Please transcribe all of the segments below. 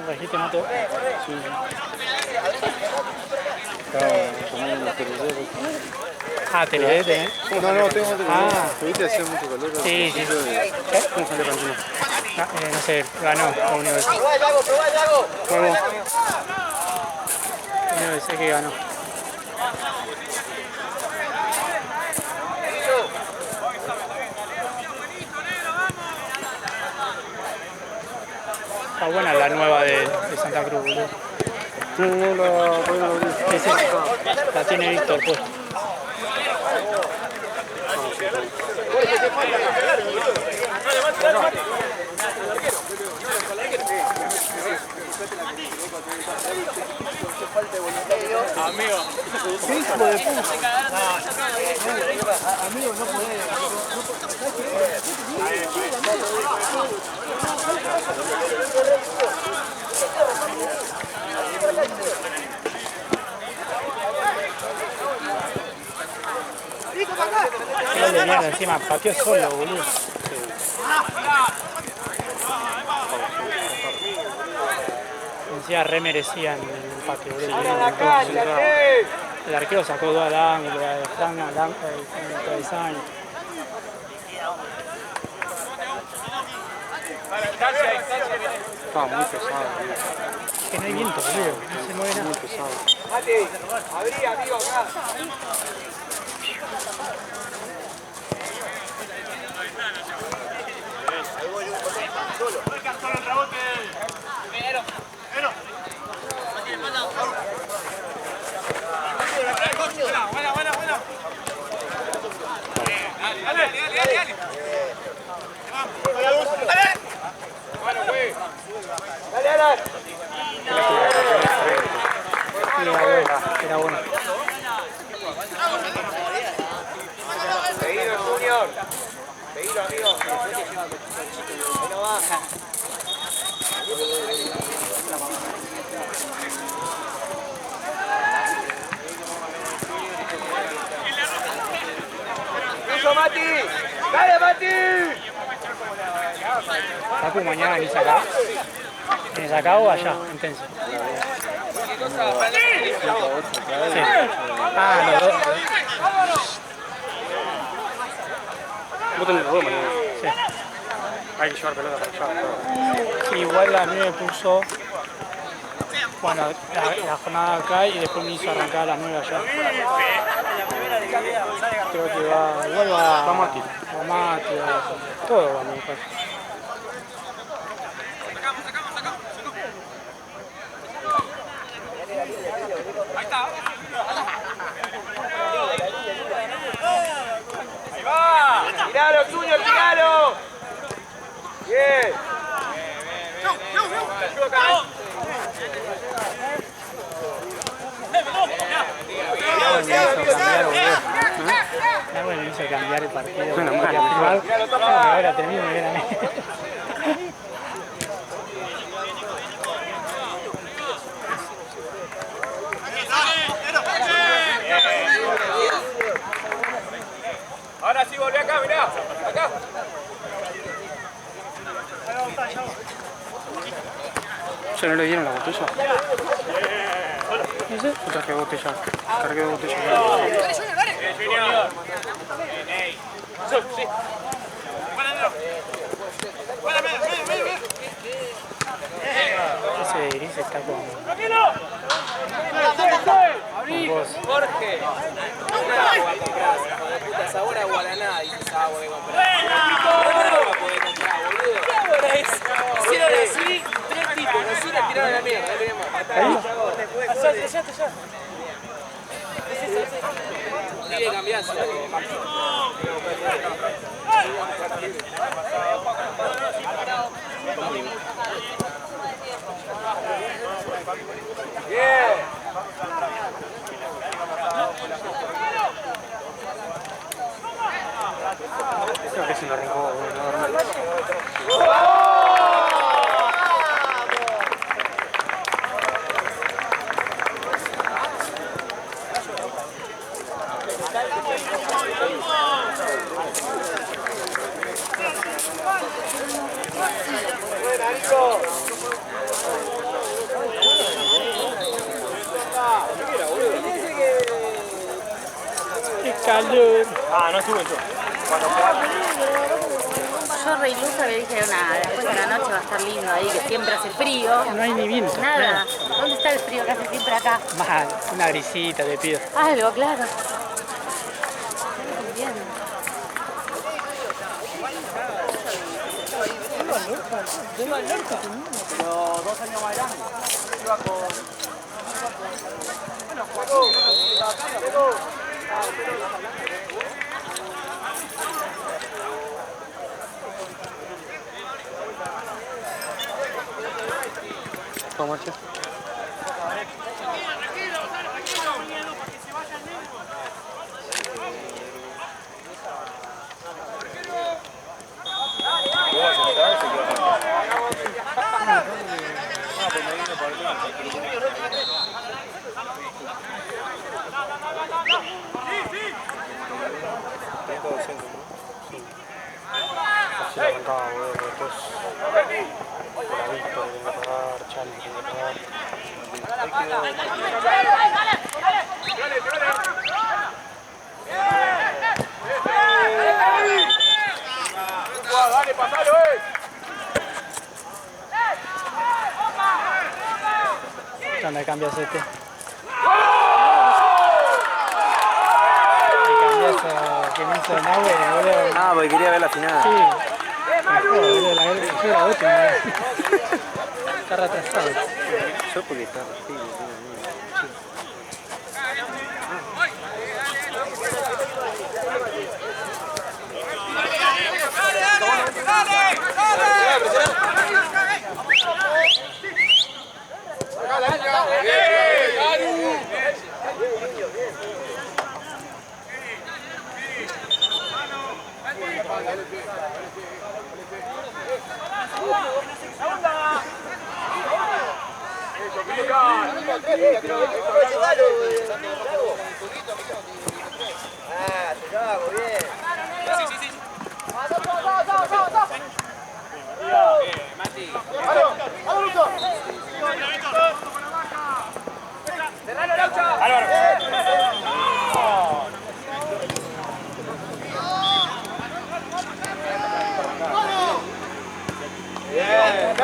¿Trajiste moto? Sí. Estaba tomando una televisión. Ah, televisión, ¿eh? No, tengo otro. Ah. Ahorita hacía mucho calor. Sí. ¿Cómo salió Argentina? No sé, ganó la Universidad. Vamos. La Universidad que ganó. Está buena la nueva de Santa Cruz, boludo. No, la vi. Sí, la tiene Víctor puesta. Amigo. ¿Qué hijo de puta? Amigo, no podés. Gol de mierda encima, pateó solo, boludo. Encima re merecían el empate, boludo. El arquero sacó dos al ángulo, de Fran al travesaño. Estaba muy pesado. Que no hay viento, boludo. No se mueve nada. Muy pesado. Mati, abrí, amigo, acá. Era bueno. Seguido, Junior. Seguido, amigo. Ahí no baja. ¡Eso, Mati! ¡Dale, Mati! Facu mañana ni sacado. ¿En sacado o allá? En Tenso. Sí. Ah, los dos. Vos tenés los dos mañana. Sí. Hay que llevar pelota para allá. Sí, igual a mí me puso, bueno, la jornada acá y después me hizo arrancar a las 9 allá. Creo que va, igual va Mati. a Mati, todo va a mi casa. ¡Ahí va! ¡Tiralo, Junior, tiralo! ¡Bien! ¡Te ayudo acá! Me hizo cambiar el partido. Bueno, mal. Ahora termino y era Ahora sí, volví acá, mirá. Acá. ¿Ya no le dieron la botella? no sé. Yo traje botella. Cargué de botella. Junior. Sí. Ese de Gris está con vos. Jorge. Una agua, puta sabor a guaraná, dice esa agua que compré. No la podés comprar, boludo. ¿Qué agua es? Hicieron así, tres tipos, así la tiraron a la mierda. Allá. Tiene que cambiarse. Bien. Creo que se lo arrancó. calor. Ah, no estuve yo. Cuando jugaba. Yo re ilusa le dije, nada, después de la noche va a estar lindo ahí, que siempre hace frío. No hay ni viento. Nada. ¿Dónde está el frío que hace siempre acá? Mal, una brisita te pido. Algo, claro. Bien. Pero 2 años más grande. Iba con... ¿Cómo marcha? Se arrancaba, boludo, después por la Víctor, tengo que pagar, Charlie, tengo que pagar. Dale, pasalo, ¿Dónde cambias este? Que me hizo Nahue, boludo. Ah, porque quería ver la final. Sí. Mejor, boludo, la última. Está retrasado. Yo porque estaba así,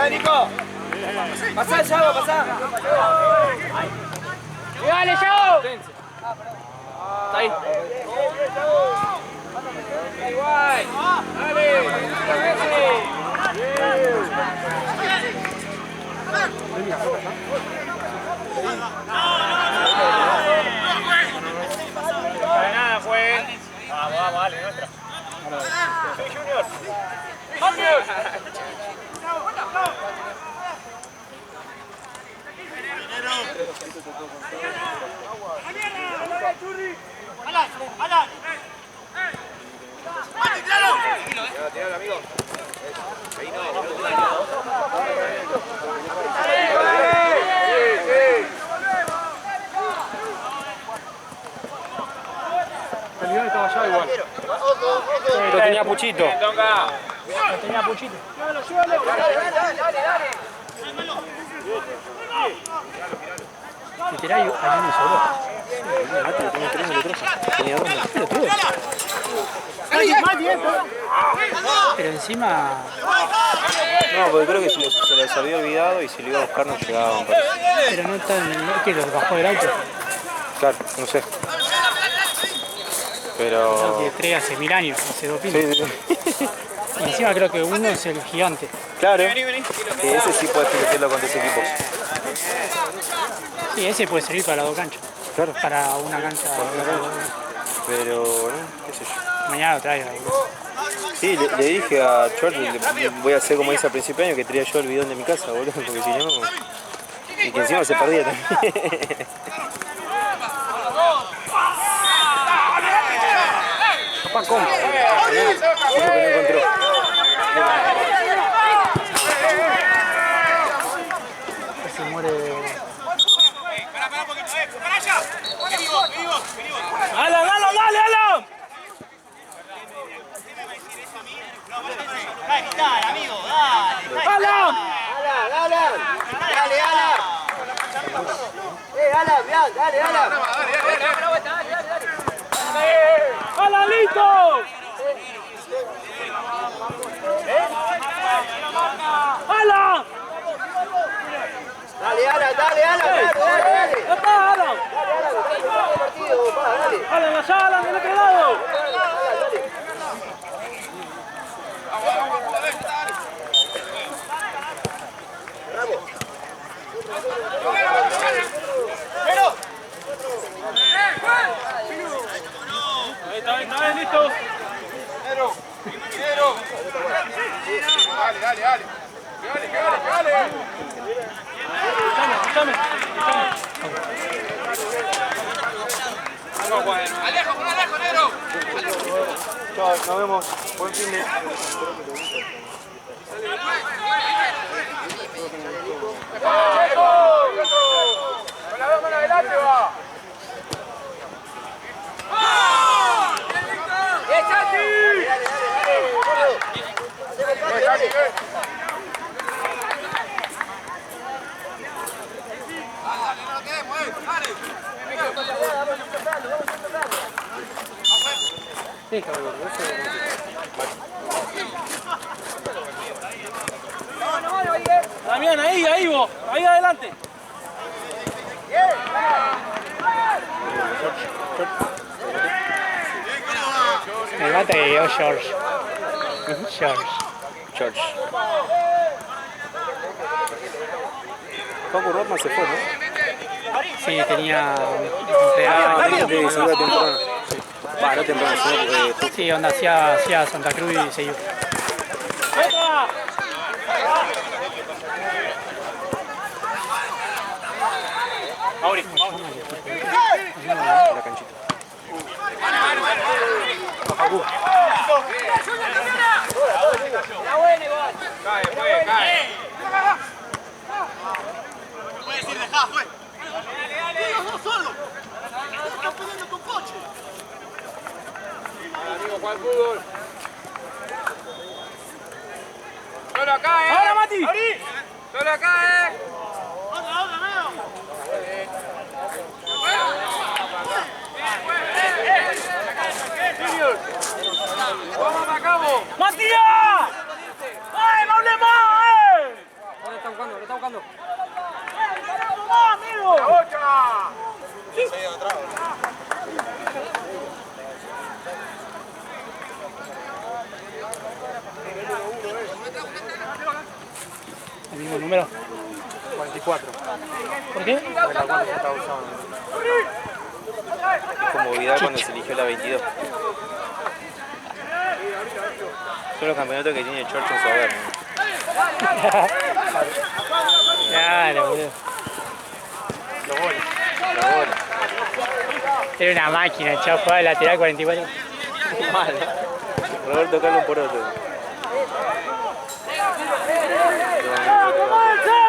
Nico. Pasá, Yago, pasá. ¡Dale, Yago! Está ahí. Igual. Dale. Nada, fue. Vamos, dale, nuestra. Soy Junior. Junior. Tiralo, amigo. Ahí no. El guión estaba allá igual. Lo tenía Puchito. Lo tenía Puchito. Dale. Literal, hay uno solo. Mate, tenía 3 metros. Tenía 2 metros. Pero encima, No, porque creo que se les había olvidado y si lo iba a buscar no llegaban. pero no tan, que los bajó del auto. Claro, no sé. Creo Pero... que 3 hace 1000 años, hace 2 pinos. Sí. Y encima creo que uno es el gigante. Claro. Que ese sí puede meterlo con 3 equipos. Sí, ese puede servir para las 2 canchas. Claro. Para una cancha. Pero, no, qué sé yo. Mañana lo traigo. Sí, le dije a George, voy a hacer como hice a principio de año, que traía yo el bidón de mi casa, boludo, porque si no... Y que encima se perdía también. Papá, ¿cómo? No encontró. Se muere. ¡Alan, dale, Alan! Dale, amigo, dale. ¡Alan! Dale, Alan. Alan, dale, Alan. Dale. ¡Alan, listo! ¡Alan! Dale, Alan, dale, Alan, dale. ¡Ya está, Alan! Dale. ¡Alan, allá, Alan, del otro lado! Ahí está bien, listo. Dale. Escúchame. Alejo, negro. Chao, nos vemos. Buen fin de... Con la dos manos adelante va. Damián, ahí vos, ahí adelante. Me mata que llegó George. George. Paco Rotman se fue, ¿no? Sí, tenía De segunda temporada. Va, no temporada, sino sí, onda hacía Santa Cruz y se iba. la canchita. Cae. Puede decir dejá, fue. Los dos solos. Están peleando con coche. Amigo, Juan fútbol. Solo acá, ¡ahora, Mati! Solo acá, Otra, veo. ¡Vamos a cabo! ¡Matías! ¡Ay, no hable más, ¿Dónde está buscando? ¿Lo está buscando? ¡Vamos, amigo! ¡La bocha! ¿El mismo número? 44. ¿Por qué? Porque la 4 se estaba usando. Es como Vidal cuando se eligió la 22. Son los campeonatos que tiene George en su haber. Claro, boludo. Los goles. Era una máquina, chavo, jugaba de lateral 44. Mal. Roberto Carlos por otro. ¡Acomódense!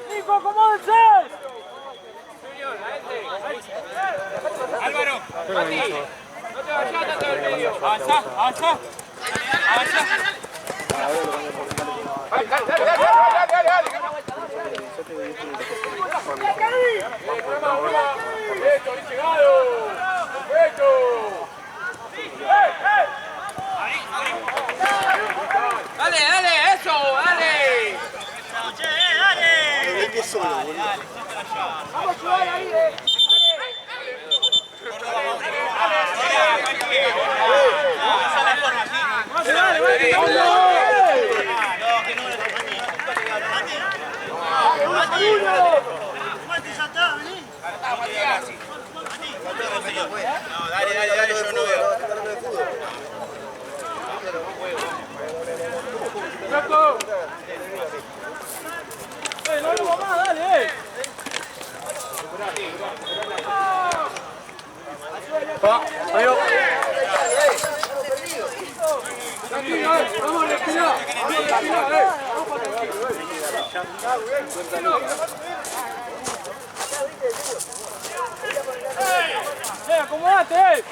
¡Nico, acomódense! Álvaro, Mati, no te vayas tanto del medio. Avanza. ¡Esto, bien llegado! ¡Perfecto! ¡Dale, eso! ¡Dale! Es que solo, boludo. ¡Vamos a ayudar ahí, No, dale, yo no veo. ¡No lo mamá, dale! ¡Vamos, respira! ¡Acomodate!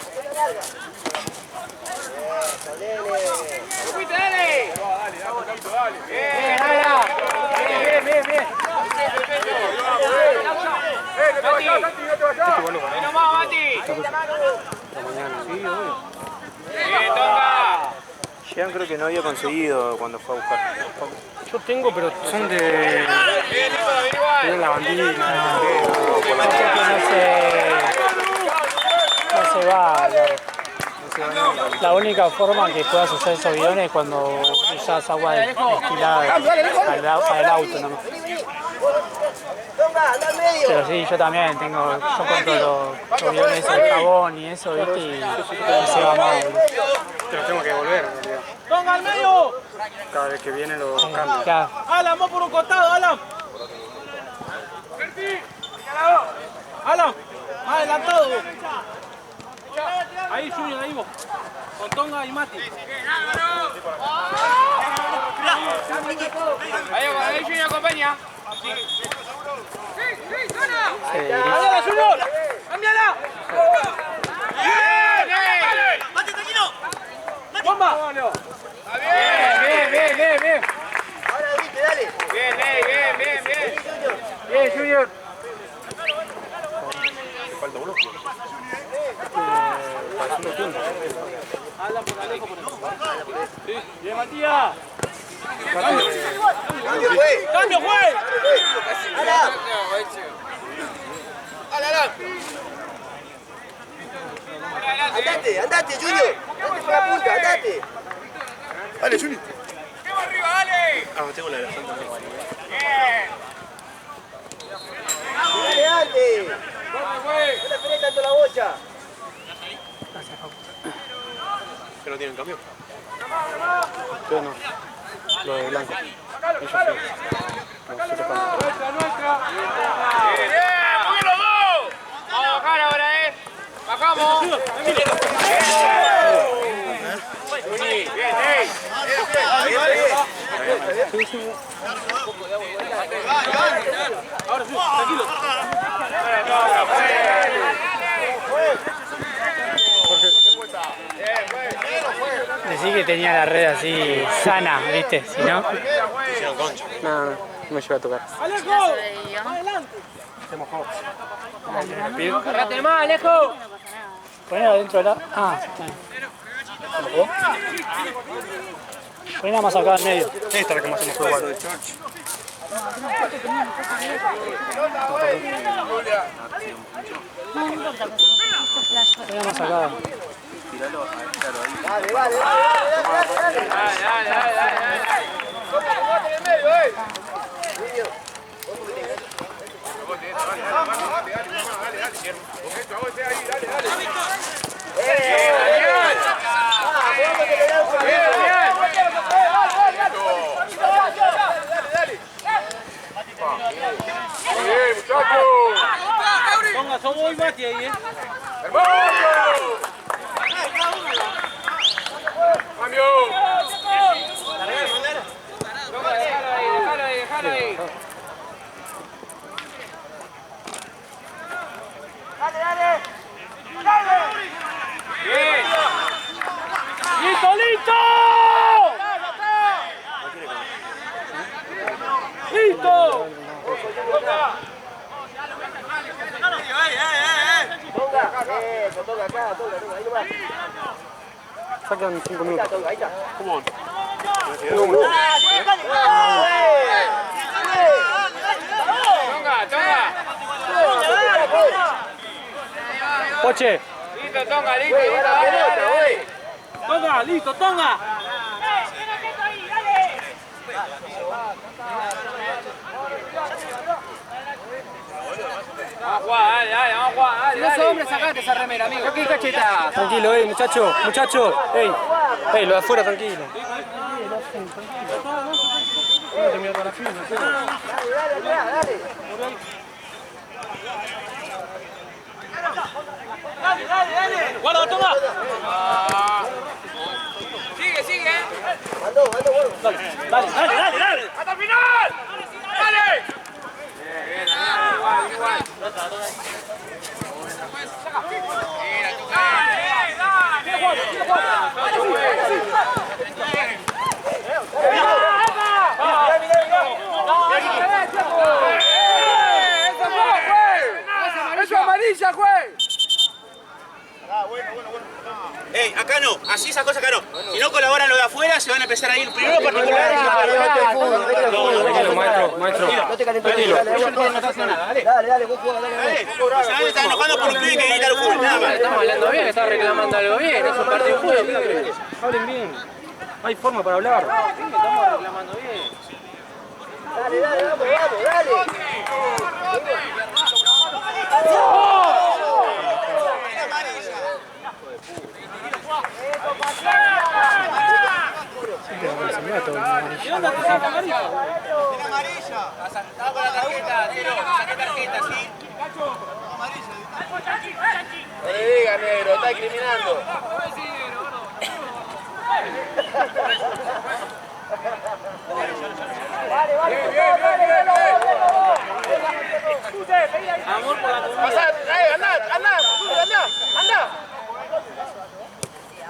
¡Fuiste, dale! ¡Dale! ¡Bien, bien! ¡No te vayas, Mati! para mañana. Sí, obvio. Jean creo que no había conseguido cuando fue a buscar. Yo tengo, pero son de... Tienen la bandina. No se va. La única forma que puedas usar esos bidones es cuando usas agua destilada para el auto, ¿no? Pero sí, yo también tengo, yo compro los bidones de jabón y eso, ¿viste? Y se va mal. Te los tengo que devolver, en realidad. ¡Tonga al medio! Cada vez que vienen los cambio. ¡Alan, vos por un costado, Alan! ¡Alan! ¡Más adelantado vos! Ahí, Junior, ahí vos. Con Tonga y Mati. Ahí, Junior, acompaña. ¡Cámbiala, Junior! ¡Cámbiala! ¡Mate, tranquilo! ¡Bomba! Bien. Ahora, viste, dale. Bien, Junior. Falta uno. Habla por Alejo por eso. Bien, Matías. ¡Cambio, güey! ¡Cambio, güey! ¡Ala! ¡Andate, Junior! ¡Andate por la punta, andate! Dale, Juni. Ah, tengo la de la Santa. ¡Dale! ¡No te esperes tanto la bocha! ¿Que no tienen cambio? Yo no. Lo de blanco. Ellos sí. No, se te pasa. ¡Nuestra! ¡Muy los dos! Vamos a bajar ahora, ¡Bajamos! Ahora sí, tranquilo. Decí que tenía la red así sana, ¿viste? Si no... No me lleva a tocar. ¡Alejo! ¡Adelante! Se mojó. ¡Corrate más, Alejo! Ponela adentro de la... Ah, está bien. ¿Se mojó? Ponela más acá en medio. Esta es la que más se mojó igual. Ponela más acá. Dale. Tonga, sos vos y Mati ahí, ¡Cambio! Déjalo ahí. ¡Dale! Bien. ¡Listo! ¡Listo! Toca acá, ahí nomás. Sacan 5 minutos. Ahí está. ¿Cómo? Tonga. Poche. Listo, Tonga. Tonga. Vamos a jugar, dale. Si no sos hombre, sacate esa remera, amigo. ¿Qué cacheta? Tranquilo, muchacho. Ey, lo de afuera, tranquilo. Dale. Guarda, Tonga. Sigue. Mandó, bueno. Dale. ¡Hasta el final! ¡Dale! Bien, igual. ¡Eso amarilla, güey! Bueno. empezar ahí primero particular. Maestro. No te calentes. Dale, vos jugás, dale. Se está enojando por un pibe que grita al fútbol, nada más. Estamos hablando bien, está reclamando algo bien, es un partido de fútbol. Hablen bien. No hay forma para hablar. Estamos reclamando bien. Dale, vamos, dale. Siempre vamos a enseñar todo el amarillo. Tiene amarilla. Está con la tarjeta, Nero. Saque tarjeta, ¿sí? No le diga, negro, está discriminando. Amor por la comunidad. Pasá, anda.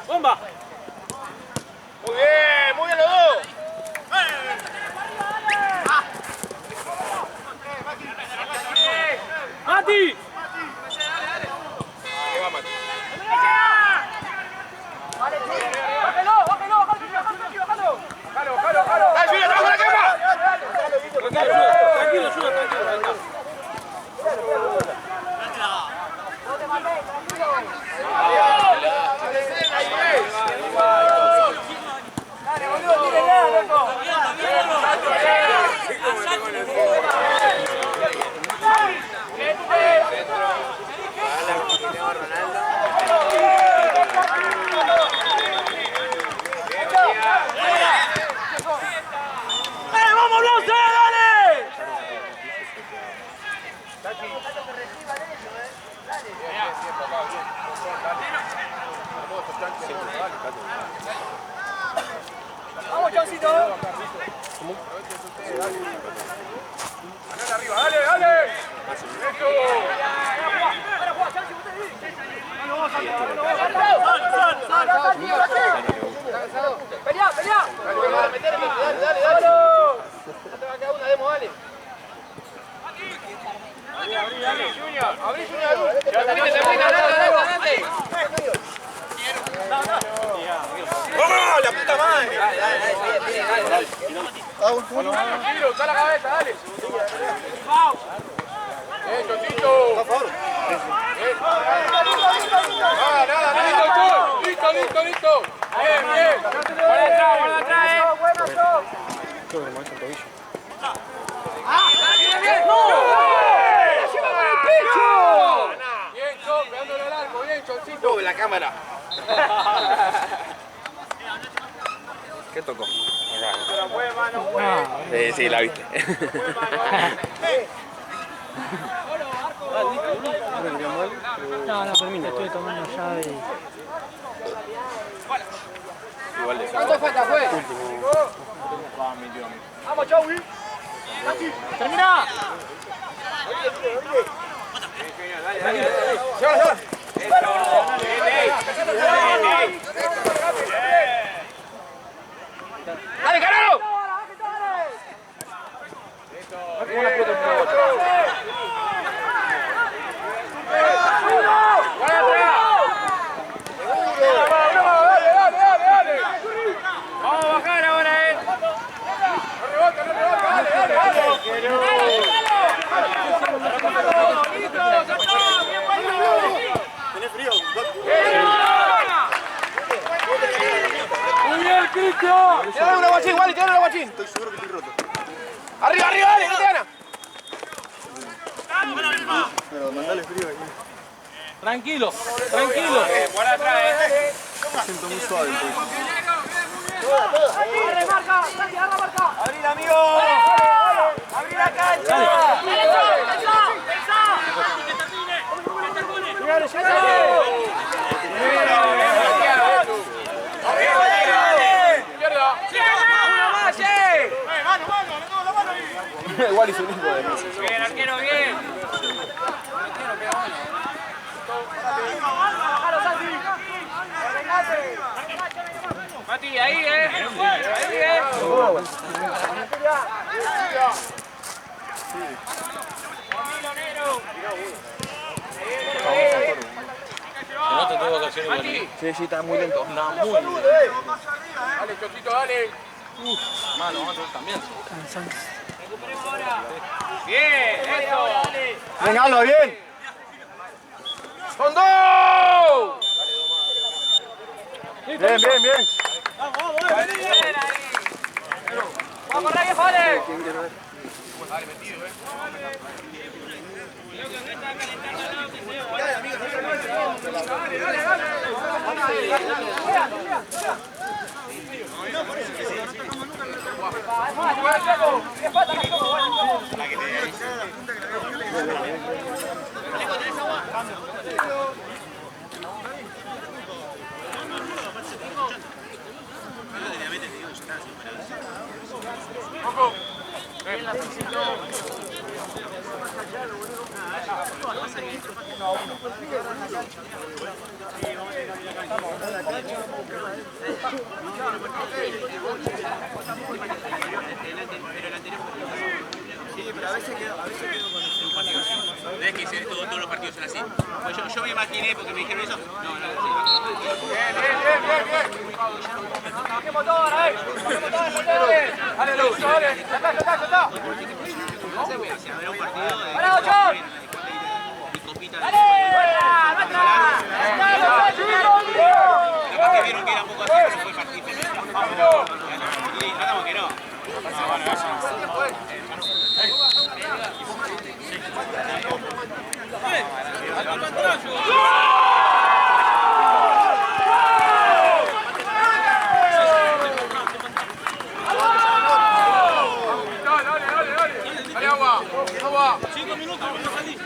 ¡Bomba! Muy bien los dos. ¡Mati! ¡Vamos, Blauce! ¡Dale! ¡Vamos, Choncito! ¡Dale! ¡Pelea! ¡Dale! No te va a quedar una demo, dale. Abrí, Junior. Adelante. ¡Oh, la puta madre! Dale. Tiro, está la cabeza, dale. Chocito. Por favor. Nada. Listo. Bien. Buena atrás. Todo el maestro tobillo. Bien, Chon, pegándole al arco, bien, Choncito. La cámara. ¿Qué tocó? No, Sí, la viste. no, termina, estoy tomando ya y... Igual de ¿Cuánto falta, juez? ¡Vamos, Chowi! ¡Termina! ¡Dale, Carolo! Dale. Vamos a bajar ahora, No rebota, dale. ¿Tenés frío? Muy bien, Cristian. Tirale una guachín, Wally, tirale una guachín. Estoy seguro que estoy roto. Arriba, dale, que te gana. Pero mandale frío ahí. Tranquilo. Por atrás, Me siento muy suave el pecho. ¡Abrir, amigo! ¡Abrir la cancha! Igual hizo un hijo de mí. Bien, arquero, bien. Mati, ahí, No te tengo vacaciones igual. Sí, está muy lento. No, muy lento. Dale, Chocito, dale. Malo, vamos también. Cansancio. Bien, eso. Bien, Alba, bien. ¡Con dos! Bien, bien, bien. ¡Vamos, Reyes, vale! No es que hice todos los partidos son así. Pues yo me imaginé porque me dijeron eso. No, no, ¡Bajemos todo ahora, ¡bajemos todo, defendedores! ¡Dale, Luz, dale! ¡Ya está! si habrá un partido de... ¡Para, Ochoa! Y copita de... ¡Dale! Capaz que vieron que era un poco así, pero fue partido. Y tratamos que no. ¡Dale, agua! ¡Agua! 5 minutos, vamos a salir.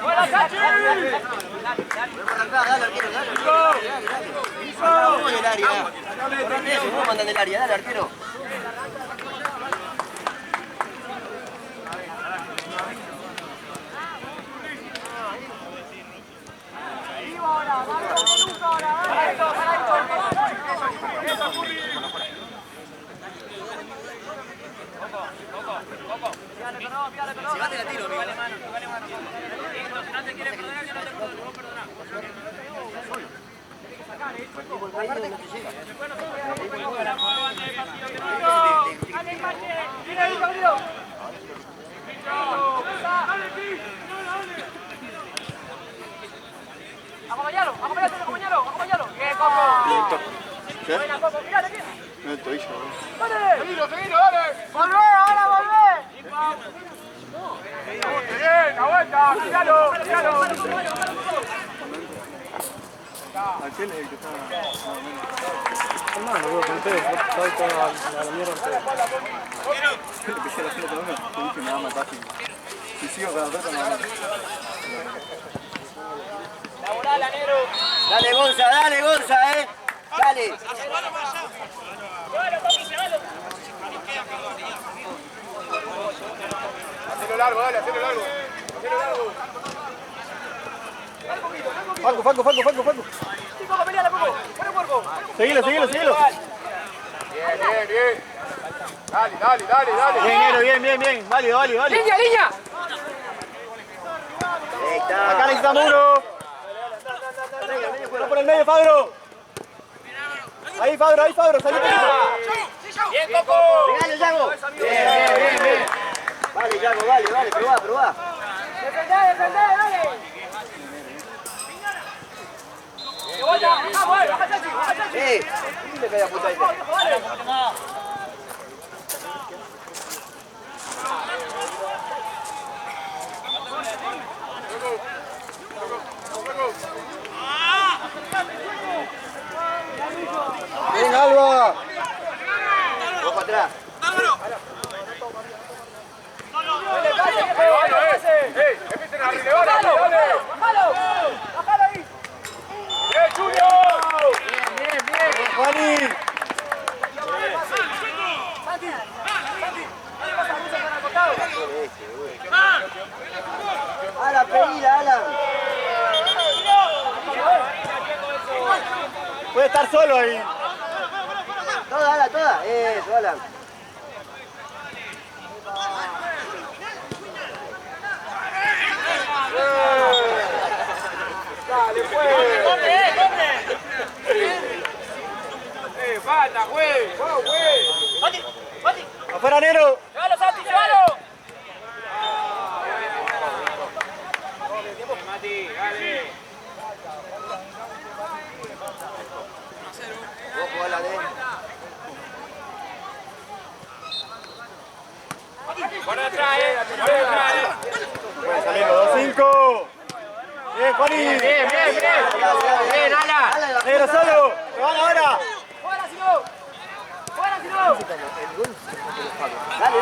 ¡Buena, Sachi! Dale, arquero, dale. Vamos en el área. Vamos mandan el área, dale, arquero. Si vas te la tiro, vale mano. Si no te quieres perdonar, yo no te puedo perdonar. Acompañalo. ¡Qué Coco! ¿Qué? Buena, Coco, mirate aquí. No, el tobillo. ¡Dale! ¡Seguilo, dale! ¡Volvé, ahora volvé! ¡Bien, aguanta! ¡Tíralo! Aquel es el que está... Hermano, boludo, con ustedes, salto a la mierda ustedes. Le pillé la pelota a uno, te dije me va a matar. Si sigo con la pelota me va a matar. ¡Laburala, Nero! Dale, Gonza, dale. Hacelo largo, dale, hacelo largo. Facu. Sí, Coco, peleala, Coco. Pon el cuerpo. Seguilo. Bien. Dale. Bien, Nero, bien. Válido. ¡Línea! Acá necesitamos uno. Por el medio, Fabro. Ahí, Fabro, salí. ¡Bien, Coco! Pegale, Yago. Bien. Vale, Yago, vale, probá. ¡Defendé, dale! ¡Baja, Chachi! ¿Dónde cae la puta esta? Bien, Alba. Ojo atrás. ¡Empiecen a relevar aquí, dale! ¡Bájalo ahí! ¡Bien, Julio! Bien. Juani. Alan, pedila, Alan. Puede estar solo ahí. Toda, Alan, toda. Eso, Alan. Dale, pues. ¿Dónde? falta, juez. ¡Afuera, negro! ¡Llévalo, Santi, llévalo! Mati, dale. Vos jugás la de él. Por atrás, por atrás. Puede salir los 2-5. Bien, Juani. Bien, Ala. Negro solo. ¡Se van ahora! ¡Fuera, si no! ¡Fuera, si no! Dale.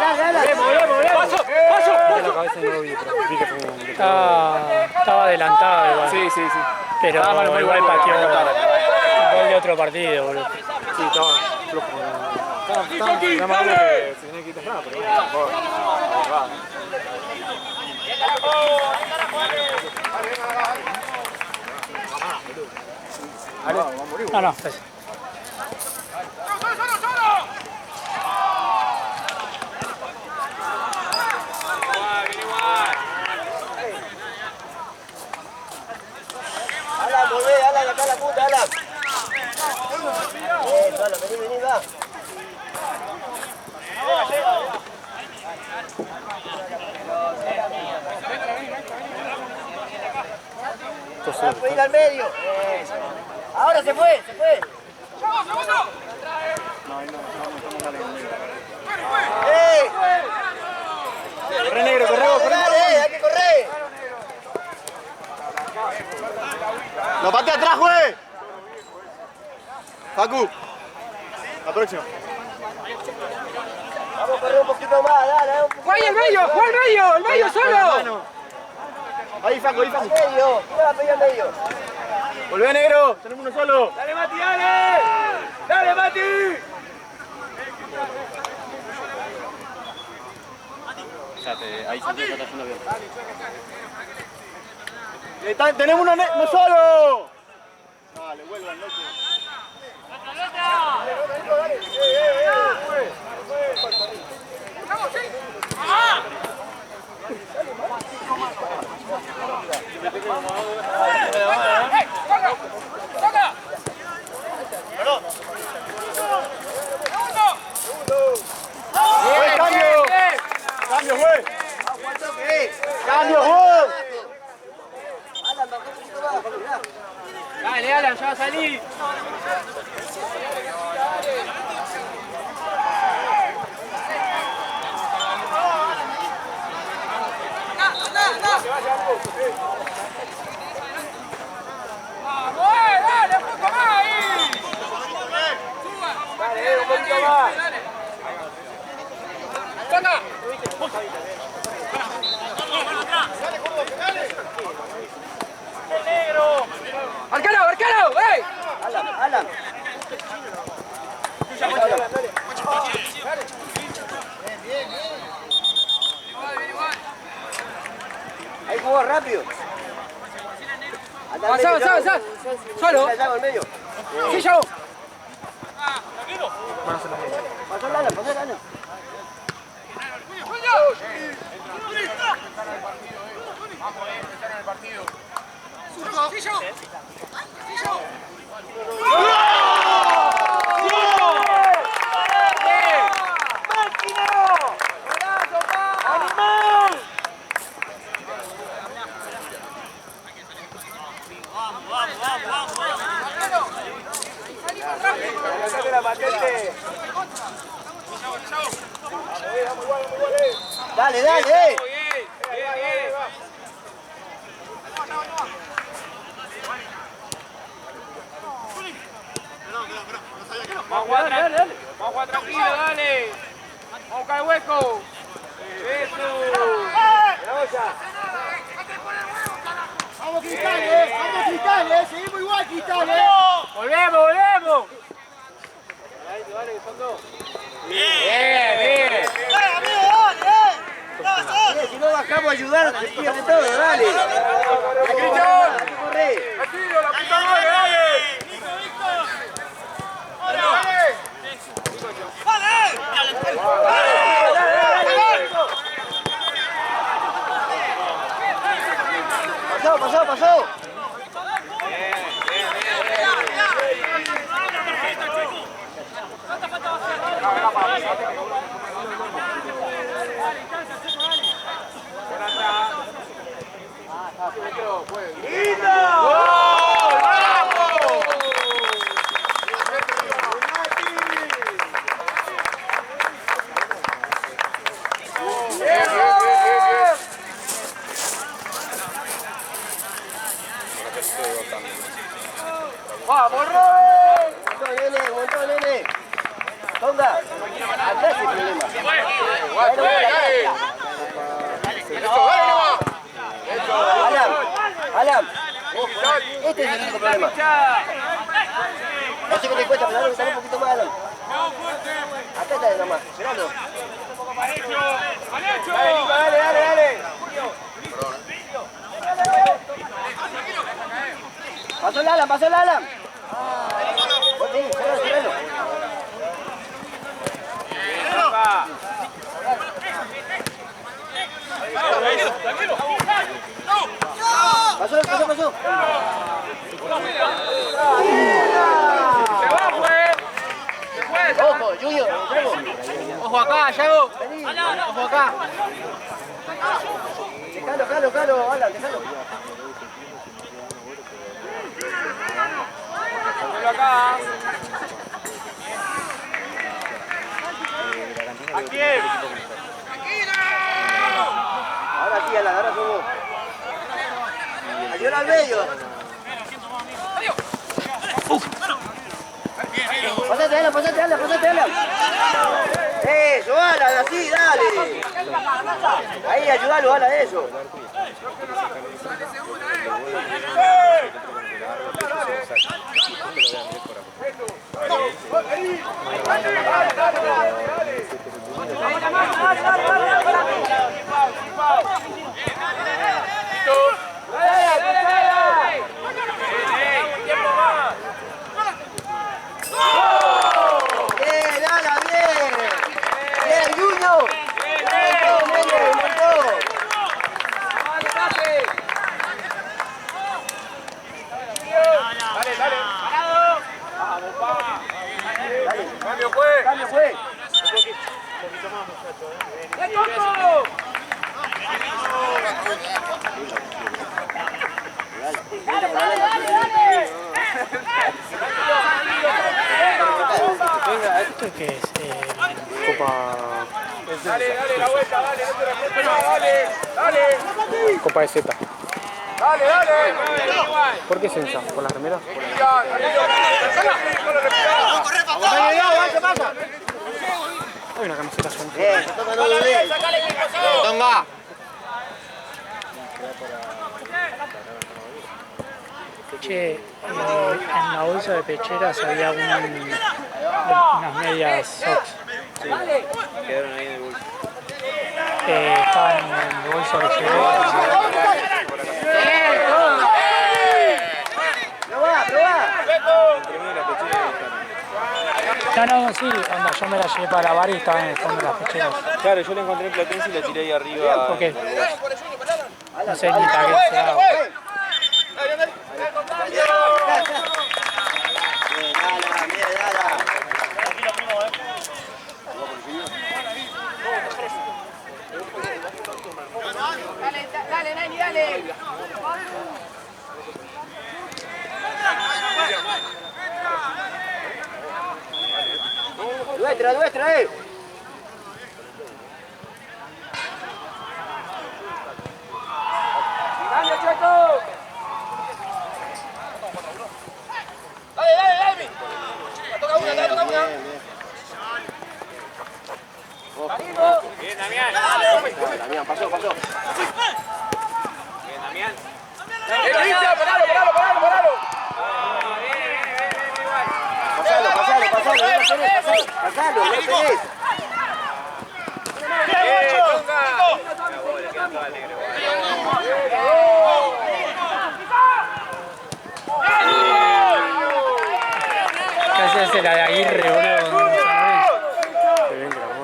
¡Paso! La cabeza no lo vi, pero vi que fue estaba adelantado igual. Sí. Pero igual pateó gol de otro partido, boludo. Sí, estaba flojo. Estaba más malo que se tenía que quitar nada, pero bueno, va. No, pues. Alan, volvé, Alan, acá a la punta, Alan. Solo, vení, va. Puede ir al medio. Ahora se fue. ¡Ey! Corre, negro, corre. Dale, hay que correr. ¡Lo patea atrás, güey! Facu. La próxima. Vamos a correr un poquito más, dale. ¡Juega el medio solo! Ahí, Facu. Medio, tira la pelea al medio. Volvé, negro. Tenemos uno solo. ¡Dale, Mati, dale! ¡Dale, Mati! Ahí se está yendo bien. Tenemos uno solo. Dale, vuelvan, loco. Cambio, güey. Cambio, güey. Dale, Alan, ya va a salir. ¡Dale, un poco más ahí! Dale, un poquito más. ¡Toca! ¡Arcano! ¡Ey! Alan. Ahí jugó rápido. Avanzá. Solo. Sí, yo. Pasó el Alan. Dale. Vamos a jugar tranquilo, dale. Vamos a buscar el hueco. Vamos Cristales, seguimos igual Cristales. Volvemos. Dale, que son dos. Bien. Si no bajamos a ayudar, te pierde todo, dale. Corre. Tranquilo, la puta madre, dale. Pasó. ayuda. Acá es el problema. Alan, este es el único problema. No sé qué te cuesta, pero dale un poquito más, Alan. Acá está nomás, esperando. Dale. Pasó el Alan. Vos sí, cerralo. Pasó. Ojo, Junior. Ojo acá, Yago. Ojo acá. Dejalo, Alan, dejalo. Acá. Ahora sí, Alan, ahora sos vos. Ayuda al medio. Pasate, Alan. Eso, Alan, así, dale. Ahí, ayúdalo, Alan, eso. Cambio fue. ¿Esto qué es? Copa... Dale, la vuelta, dale, no te respeto más, dale. Copa de Z. Dale. ¿Por qué Sensa? ¿Por las remeras? Hay una camiseta con... Tonga. Che, en la bolsa de pecheras había unas medias socks. Sí, quedaron ahí en el bolso. Estaban en el bolso que llevé. Probá. No, sí, onda, yo me la llevé para lavar y estaba en el fondo de las pecheras. Claro, yo la encontré en Platense y la tiré ahí arriba. ¿Por qué? No sé ni para qué sea. Dale, Nani, dale. Nuestra, ¡Cambio, Checo! Dale, David. Te toca una. Bien, Damián. Damián, pasó. Bien, Damián. Cristian, paralo. Pasalo, no tenés. Casi hace la de Aguirre, boludo. Qué bien que la armó.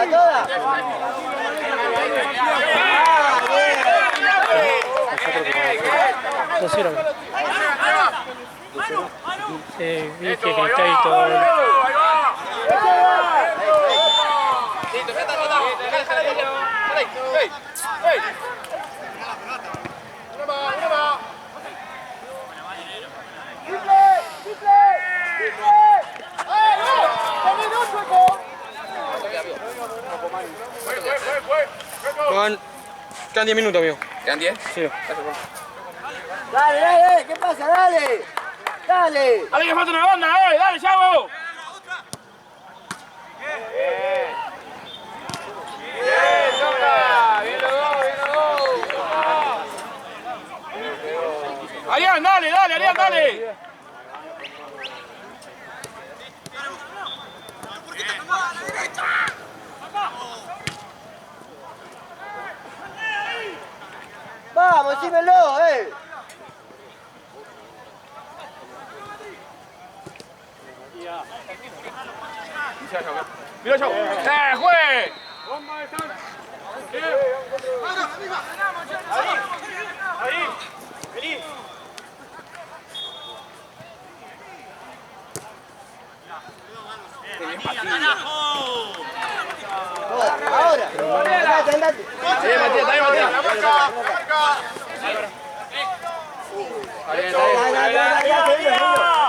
Toda. Lo hicieron. Sí, dije que estoy todo. Listo, ya está, ¡Ey! Una más. Quedan 10 minutos, amigo. ¿Quedan 10? Sí. Dale, ¿qué pasa? Dale. ¡Dale que falta una banda, ¡Dale, Chavo! Bien, Soca. Bien los dos. Arián, dale. Vamos, decímelo, Mira, Chavo. ¡Juez! Vení. Ahora. Andate. Matías.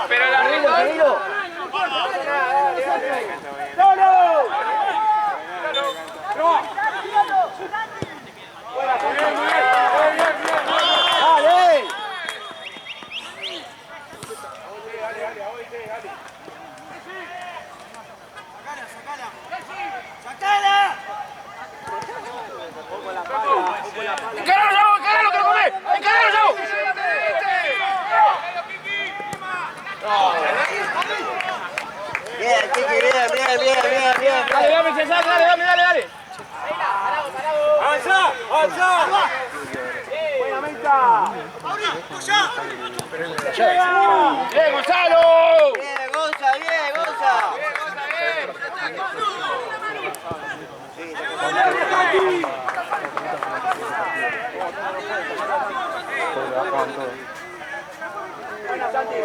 Pero la ritmo. ¡Encáralo, que lo come! ¡Encáralo! Bien, Kiki, bien. Dale, César, dale. ¡Avanza! ¡Buena menta! ¡Bien, Gonzalo! Bien, Gonza.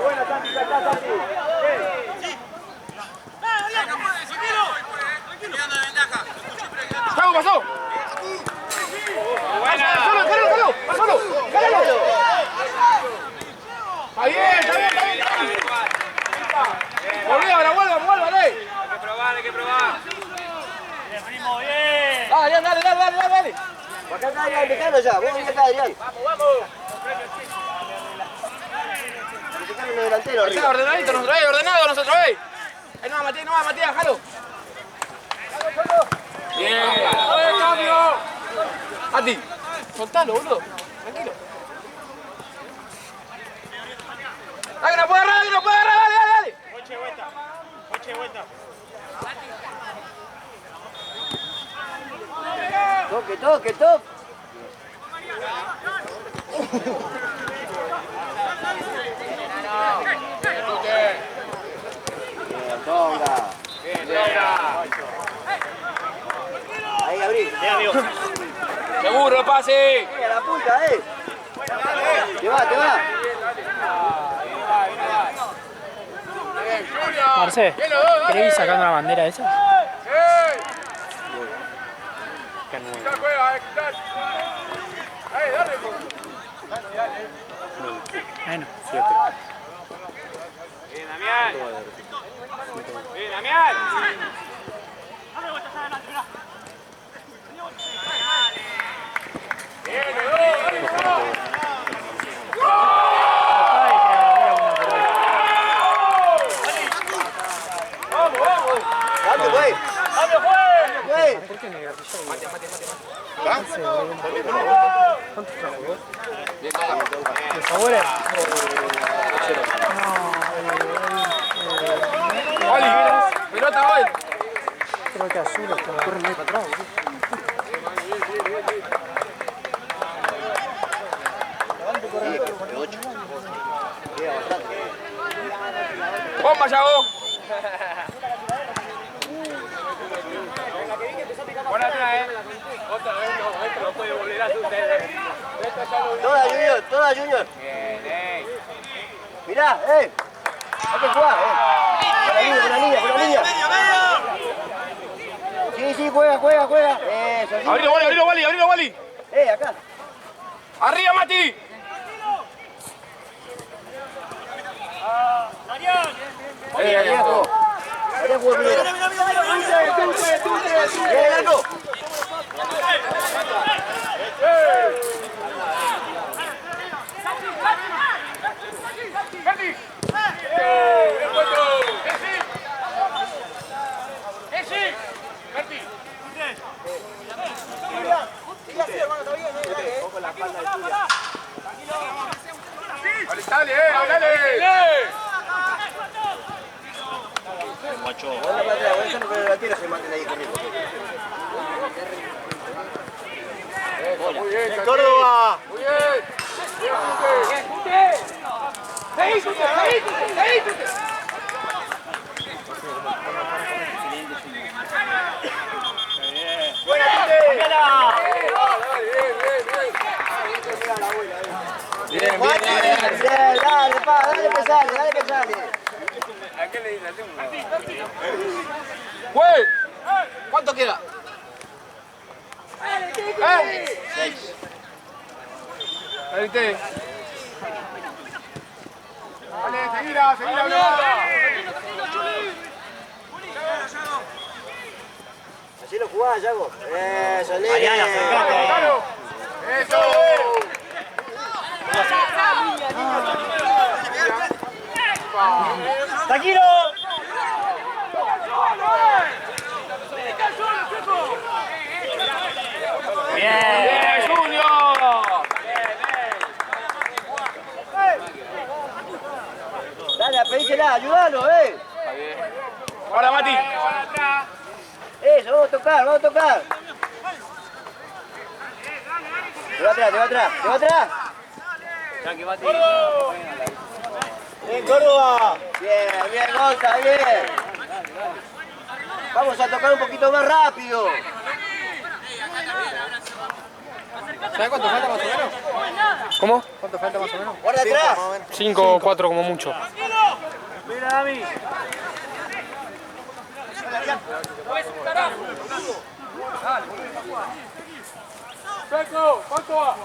Buena, Santi, Santi. ¡Chavo, pasó! ¡Buena! ¡Solo! ¡Está bien! ¡Volví, ahora vuelva, dale! Hay que probar. Bien. Dale. Acá está Adrián, dejalo ya. Vos vení acá, Adrián. Vamos. Dejalo en el delantero Está arriba. ordenadito, ordenado nosotros, Ahí no va, Matías, jalo. Bien. Cambio. A ti. Soltalo, boludo. Tranquilo. ¡Ay, no puede agarrar! ¡Dale! Coche vuelta. Toque. Bien, Tonga. Ahí, Gabriel. Seguro, pase. A la punta, Te va. Marce, ¿querés ir sacando la bandera esa? Bueno. Bien, Damián. Dale, güey. ¿Por qué me gatilló? Mate. ¿Los sabores? Oli, pelota, gol. Creo que azul está. Corren ahí para atrás, Bomba, Yago. Buena atrás, Otra vez no puede volver a suceder. Toda Junior. Bien, Mirá, Hay que jugar, Por la línea. Sí, juega. Eso, sí. Abrilo, Wally. Acá. ¡Arriba, Mati! Ariel jugó. Ariel jugó primero. Bien, Largo. Dale. Vuelta para atrás, vuelta para la tierra, se mantiene ahí conmigo. Muy bien, Córdoba. Muy bien. Bien, dale, que sale. ¿A qué le dice? ¡Güey! ¿Cuánto queda? 6. Dale, seguila. Así lo jugás, Yago. Eso, nene. Mariana, acercate. ¡Eso! ¡Taquiro! ¡Bien, Junior! Dale, pedísela, ayúdalo, Ahora, Mati. Eso, vamos a tocar. Te va atrás. Bien, Córdoba. Bien, Gonza, bien. Vamos a tocar un poquito más rápido. ¿Sabes cuánto falta más o menos? ¿Cómo? ¿Cuánto falta más o menos? Guarda atrás. 5 o 4 como mucho. Mira, Dami. ¿Cuánto va?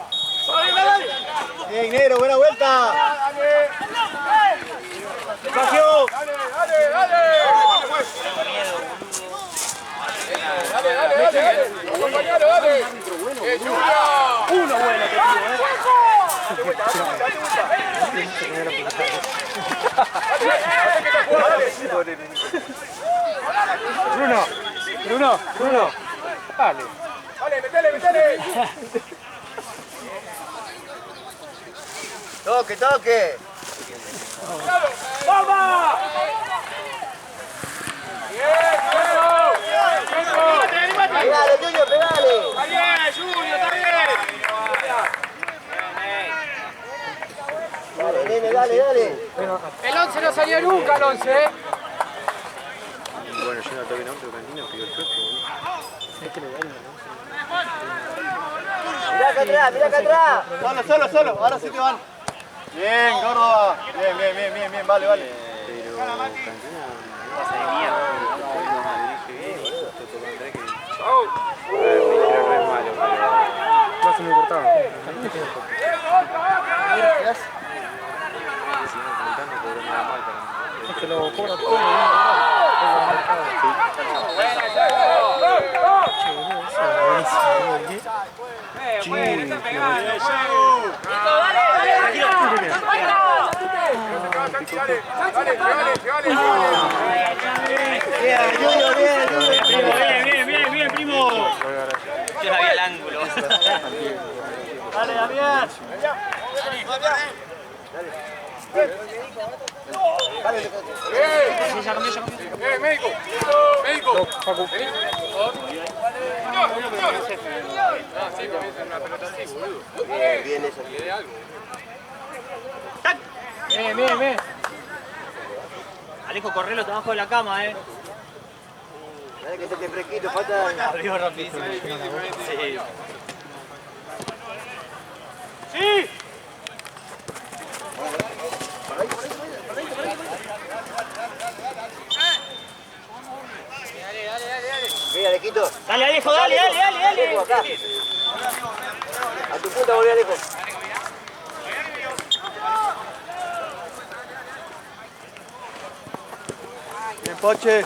Bien, negro, buena vuelta. Espacio. Dale. Compañero, dale. Uno bueno te pido, Bruno. Dale. Dale, metele. Toque. ¡Vamos! Pegale, Junior, pegale. ¡Está bien, Junior, está bien! Dale, nene, dale. El 11 no salió nunca, el 11, Bueno, yo no toqué no, pero Cantino pidió el truco, Mirá acá atrás. Solo. Ahora sí que van. Bien, Córdoba. Bien. Vale. Pero Cantino no pasa de mierda. No es malo, pero... No se me cortaba. Es que lo cobra todo. Bien, primo. Yo sabía el ángulo. Dale, Damián. Médico. Facu. Sí, comienza una pelota así, boludo. Bien eso. Le dé algo. Bien. Alejo, correlo, te bajo de la cama, Dale que esté fresquito, falta. Arriba rapidísimo. Sí. Por ahí. Dale, Alejo, dale. A tu punta, volví Alejo. Bien, Poche.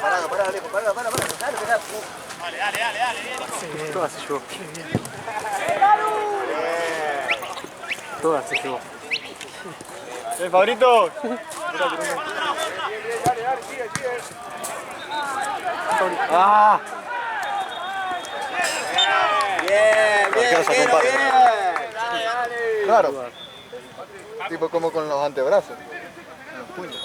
Parado, Alejo, parado. Todas se llevó. Todas se llevó. Bien, Fabrito. Ah. Bien, Arquero, bien. Claro. Tipo como con los antebrazos. Los puños.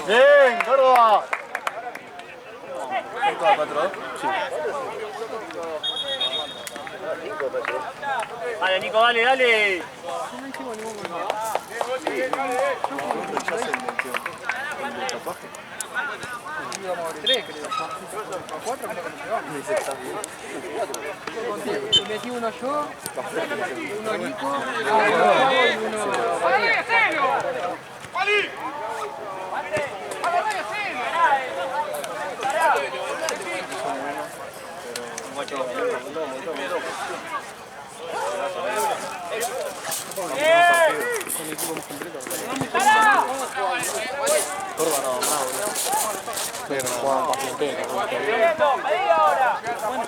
Bien, Córdoba. Dale, Nico, dale. Metí uno yo, uno Nico,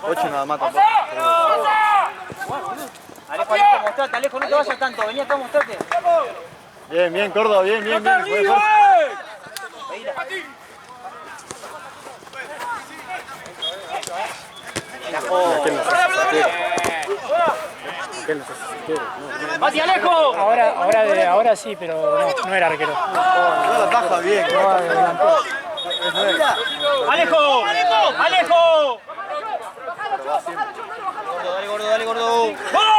Ocho nada más tampoco. Alejo, mostrate, Alejo, no te vayas tanto. Vení acá, mostrate. Bien, Córdoba, bien. ¡Mati, Alejo! Ahora sí, pero no era arquero. No la taja bien. ¡Alejo! ¡Alejo! Dale, gordo. ¡Vamos!